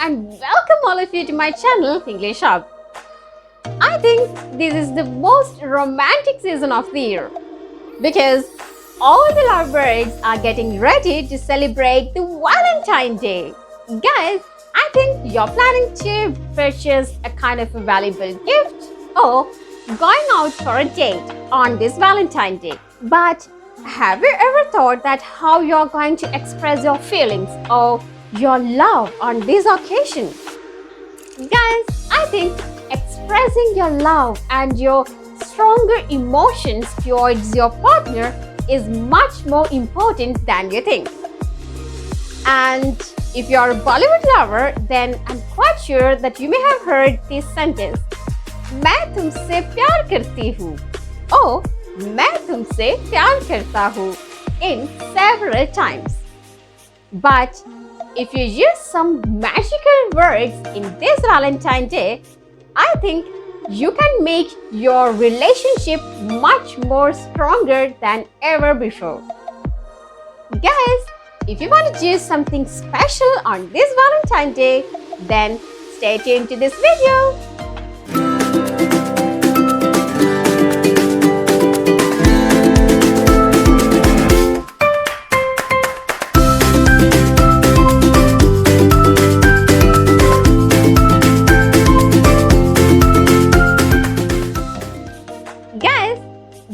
and welcome all of you to my channel English Hub. I think this is the most romantic season of the year because all the lovebirds are getting ready to celebrate the Valentine's Day. Guys, I think you're planning to purchase a kind of a valuable gift or going out for a date on this Valentine's Day. But have you ever thought that how you're going to express your feelings or your love on this occasion? Guys, I think expressing your love and your stronger emotions towards your partner is much more important than you think. And if you're a Bollywood lover, then I'm quite sure that you may have heard this sentence, मैं तुमसे प्यार करती हूँ or मैं तुमसे प्यार करता हूँ in several times. But if you use some magical words in this Valentine's Day, I think you can make your relationship much more stronger than ever before. Guys, if you want to do something special on this Valentine's Day, then stay tuned to this video. Guys,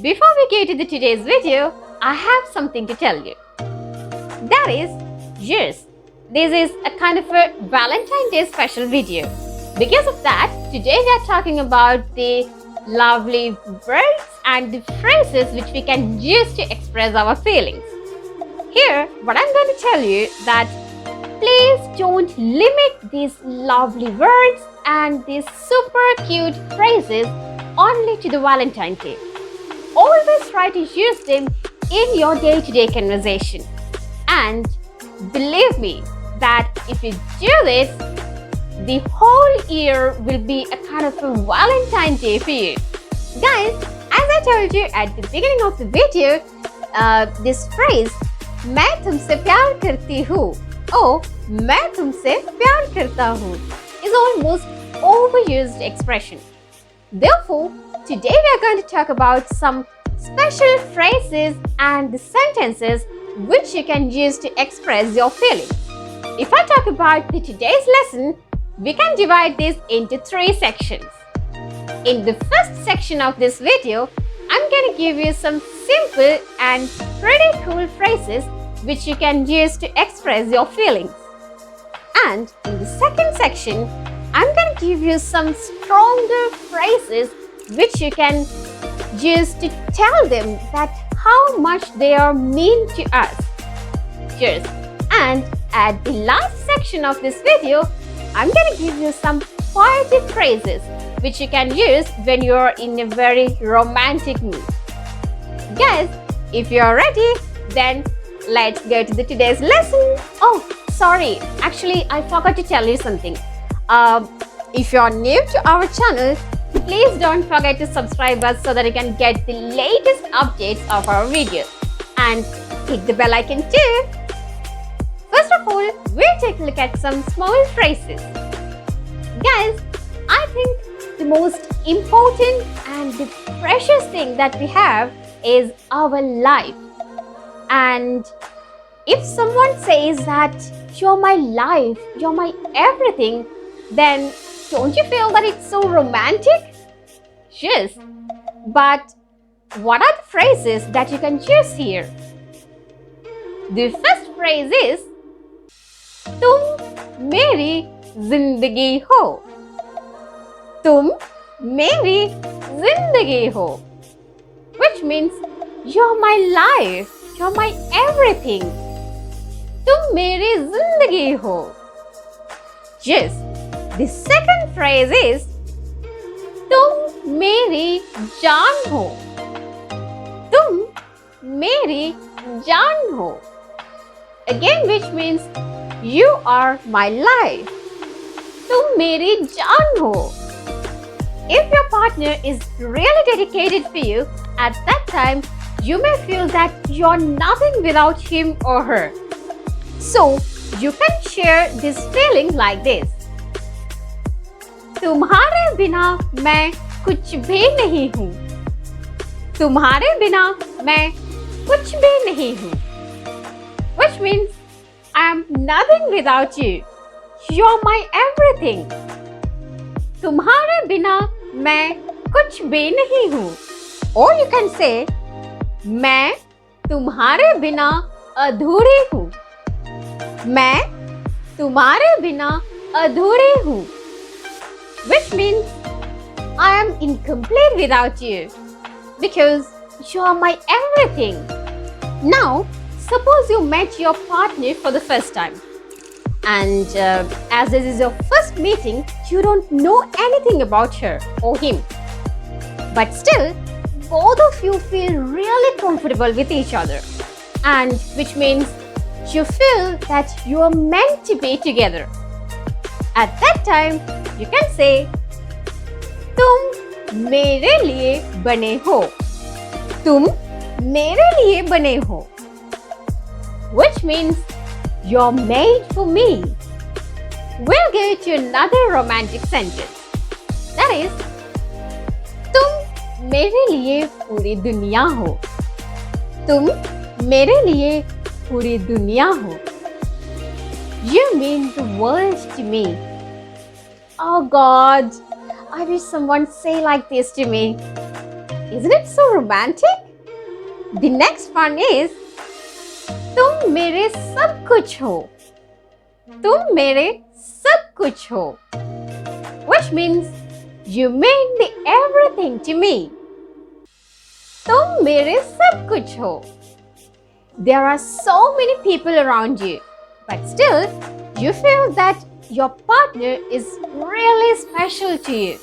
before we get to today's video, I have something to tell you. That is, yes, this is a kind of a Valentine's Day special video. Because of that, today we are talking about the lovely words and the phrases which we can use to express our feelings. Here, what I'm going to tell you that please don't limit these lovely words and these super cute phrases only to the Valentine's Day. Always try to use them in your day-to-day conversation. And believe me that if you do this, the whole year will be a kind of a Valentine's Day for you. Guys, as I told you at the beginning of the video, this phrase, मैं तुमसे प्यार करती हूँ or मैं तुमसे प्यार करता हूँ is almost overused expression. Therefore, today we are going to talk about some special phrases and sentences which you can use to express your feelings. If I talk about today's lesson, we can divide this into 3 sections. In the first section of this video, I'm going to give you some simple and pretty cool phrases which you can use to express your feelings. And in the second section, I'm going to give you some stronger phrases which you can use to tell them that how much they are mean to us. Cheers. And at the last section of this video, I'm going to give you some poetic phrases which you can use when you are in a very romantic mood. Guys, if you are ready, then let's go to today's lesson. Oh, sorry. Actually, I forgot to tell you something. If you are new to our channel, please don't forget to subscribe us so that you can get the latest updates of our videos. And hit the bell icon too. First of all, we'll take a look at some small phrases. Guys, I think the most important and the precious thing that we have is our life. And if someone says that you're my life, you're my everything, then don't you feel that it's so romantic? Yes. But what are the phrases that you can choose here? The first phrase is तुम मेरी जिंदगी हो. तुम मेरी जिंदगी हो, which means you're my life, you're my everything. तुम मेरी जिंदगी हो. Yes. The second phrase is तुम मेरी जान हो. तुम मेरी जान हो. Again, which means you are my life. तुम मेरी जान हो. If your partner is really dedicated for you, at that time, you may feel that you're nothing without him or her. So, you can share this feeling like this. तुम्हारे बिना मैं कुछ भी नहीं हूँ. तुम्हारे बिना मैं कुछ भी नहीं हूँ. Which means I am nothing without you. You're my everything. तुम्हारे बिना मैं कुछ भी नहीं हूँ. Or you can say, मैं तुम्हारे बिना अधूरी हूँ. मैं तुम्हारे बिना अधूरी हूँ. Which means I am incomplete without you because you are my everything. Now, suppose you met your partner for the first time and as this is your first meeting, you don't know anything about her or him. But still, both of you feel really comfortable with each other and which means you feel that you are meant to be together. At that time, you can say, तुम मेरे लिए बने हो. तुम मेरे लिए बने हो. Which means you're made for me. We'll go to another romantic sentence. That is, तुम मेरे लिए पूरी दुनिया हो. तुम मेरे लिए पूरी दुनिया हो. You mean the world to me. Oh God, I wish someone say like this to me. Isn't it so romantic? The next one is, तुम मेरे सब कुछ हो. तुम मेरे सब कुछ हो. Which means you mean the everything to me. तुम मेरे सब कुछ हो. There are so many people around you, but still you feel that your partner is really special to you.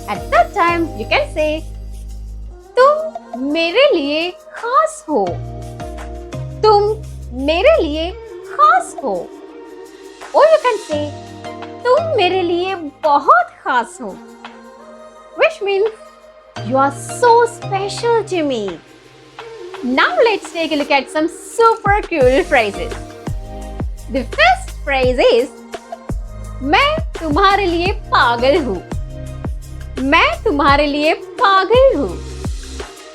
At that time, you can say, तुम मेरे लिए खास हो. तुम मेरे लिए खास हो. Or you can say, तुम मेरे लिए बहुत खास हो. Which means you are so special to me. Now let's take a look at some super cool phrases. The first phrase is, मैं तुम्हारे लिए पागल हूँ. मैं तुम्हारे लिए पागल हूँ.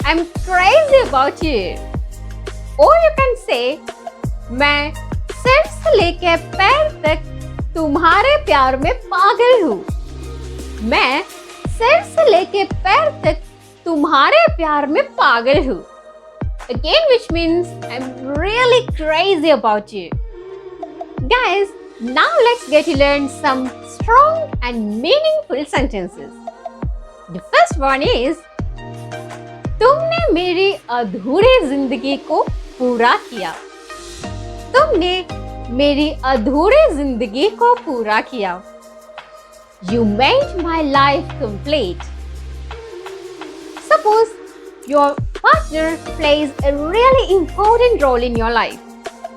I'm crazy about you. Or you can say, मैं सिर से लेकर पैर तक तुम्हारे प्यार में पागल हूँ. मैं सिर से लेकर पैर तक तुम्हारे प्यार में पागल हूँ. Again, which means I'm really crazy about you. Guys, now let's get to learn some strong and meaningful sentences. The first one is, तुमने मेरी अधूरी जिंदगी को पूरा किया. तुमने मेरी अधूरी जिंदगी को पूरा किया. You made my life complete. Suppose your partner plays a really important role in your life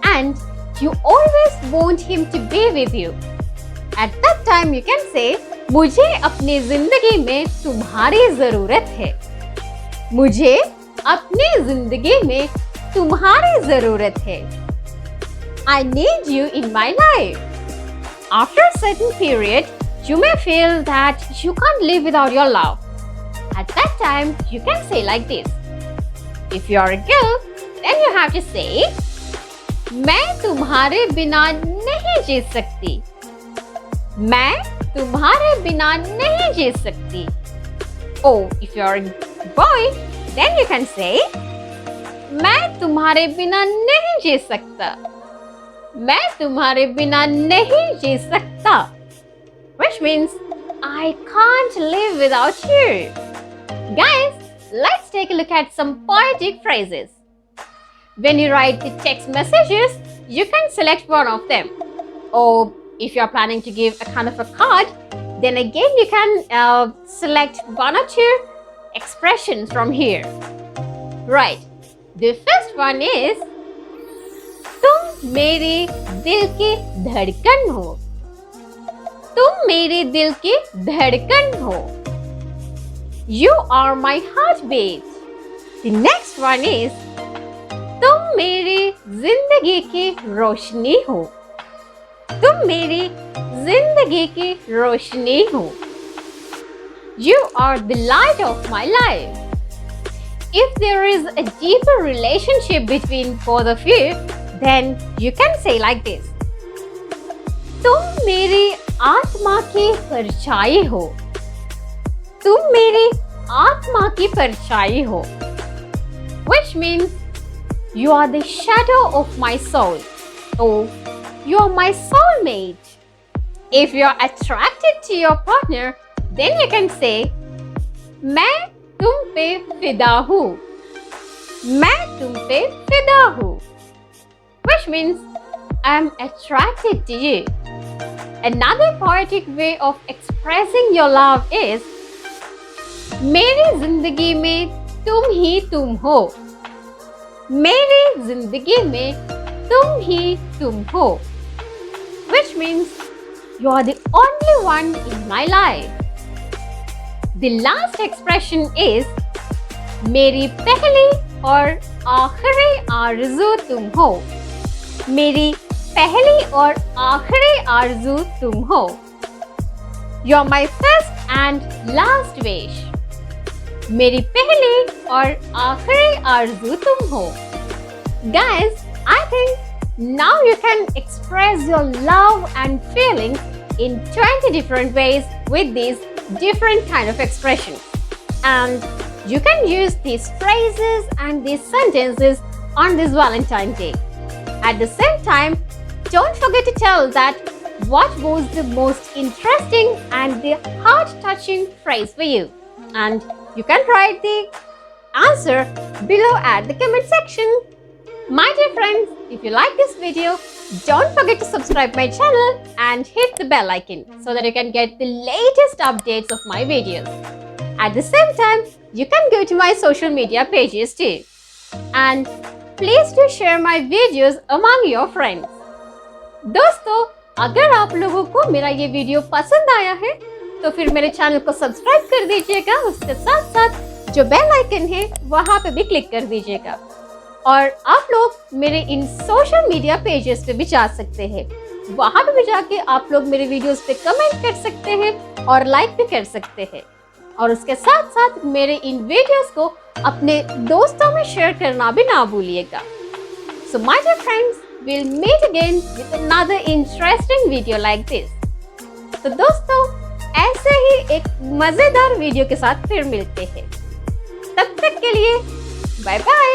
and you always want him to be with you. At that time you can say, मुझे अपनी जिंदगी में तुम्हारी जरूरत है. मुझे अपनी जिंदगी में तुम्हारी जरूरत है. I need you in my life. After a certain period, you may feel that you can't live without your love. At that time, you can say like this. If you are a girl, then you have to say, मैं तुम्हारे बिना नहीं जी सकती. मैं तुम्हारे बिना नहीं जी सकती. Oh, if you are a boy, then you can say, मैं तुम्हारे बिना नहीं जी सकता. मैं तुम्हारे बिना नहीं जी सकता. Which means, I can't live without you. Guys, let's take a look at some poetic phrases. When you write the text messages, you can select one of them. Or if you are planning to give a kind of a card, then again you can select one or two expressions from here. Right. The first one is, तुम मेरे दिल की धड़कन हो. तुम मेरे दिल की धड़कन हो. You are my heartbeat. The next one is, तुम मेरी जिंदगी की रोशनी हो. तुम मेरी जिंदगी की रोशनी हो। You are the light of my life. If there is a deeper relationship between both of you, then you can say like this. तुम मेरी आत्मा की परछाई हो। तुम मेरी आत्मा की परछाई हो। Which means you are the shadow of my soul. Oh, you are my soulmate. If you are attracted to your partner, then you can say, मैं तुम पे फिदा हूँ। मैं तुम पे फिदा हूँ। Which means I am attracted to you. Another poetic way of expressing your love is, मेरी जिंदगी में तुम ही तुम हो। मेरी जिंदगी में तुम ही तुम हो। Which means you are the only one in my life. The last expression is, मेरी पहली और आखिरी आरज़ू तुम हो। मेरी पहली और आखिरी आरज़ू तुम हो। You are my first and last wish. मेरी पहली और आखिरी आरज़ू तुम हो। Guys, I think now you can express your love and feelings in 20 different ways with these different kind of expressions. And you can use these phrases and these sentences on this Valentine's Day. At the same time, don't forget to tell that what was the most interesting and the heart-touching phrase for you. And you can write the answer below at the comment section. My dear friends, if you like this video, don't forget to subscribe my channel and hit the bell icon so that you can get the latest updates of my videos. At the same time, you can go to my social media pages too. And please do share my videos among your friends. दोस्तों, अगर आप लोगों को मेरा ये video पसंद आया है तो फिर मेरे चैनल को सब्सक्राइब कर दीजिएगा। उसके साथ साथ जो बेल आइकन है वहां पे भी क्लिक कर दीजिएगा। और आप लोग मेरे इन सोशल मीडिया पेजेस पे भी जा सकते हैं। वहां पे भी जाके आप लोग मेरे वीडियोस पे कमेंट कर सकते हैं और लाइक भी कर सकते हैं। और उसके साथ साथ मेरे इन वीडियोस को अपने दोस्तों में शेयर करना भी ना भूलिएगा। So my dear friends, we'll meet again with another interesting video like this. तो दोस्तों, ऐसे ही एक मजेदार वीडियो के साथ फिर मिलते हैं। तब तक के लिए बाय बाय।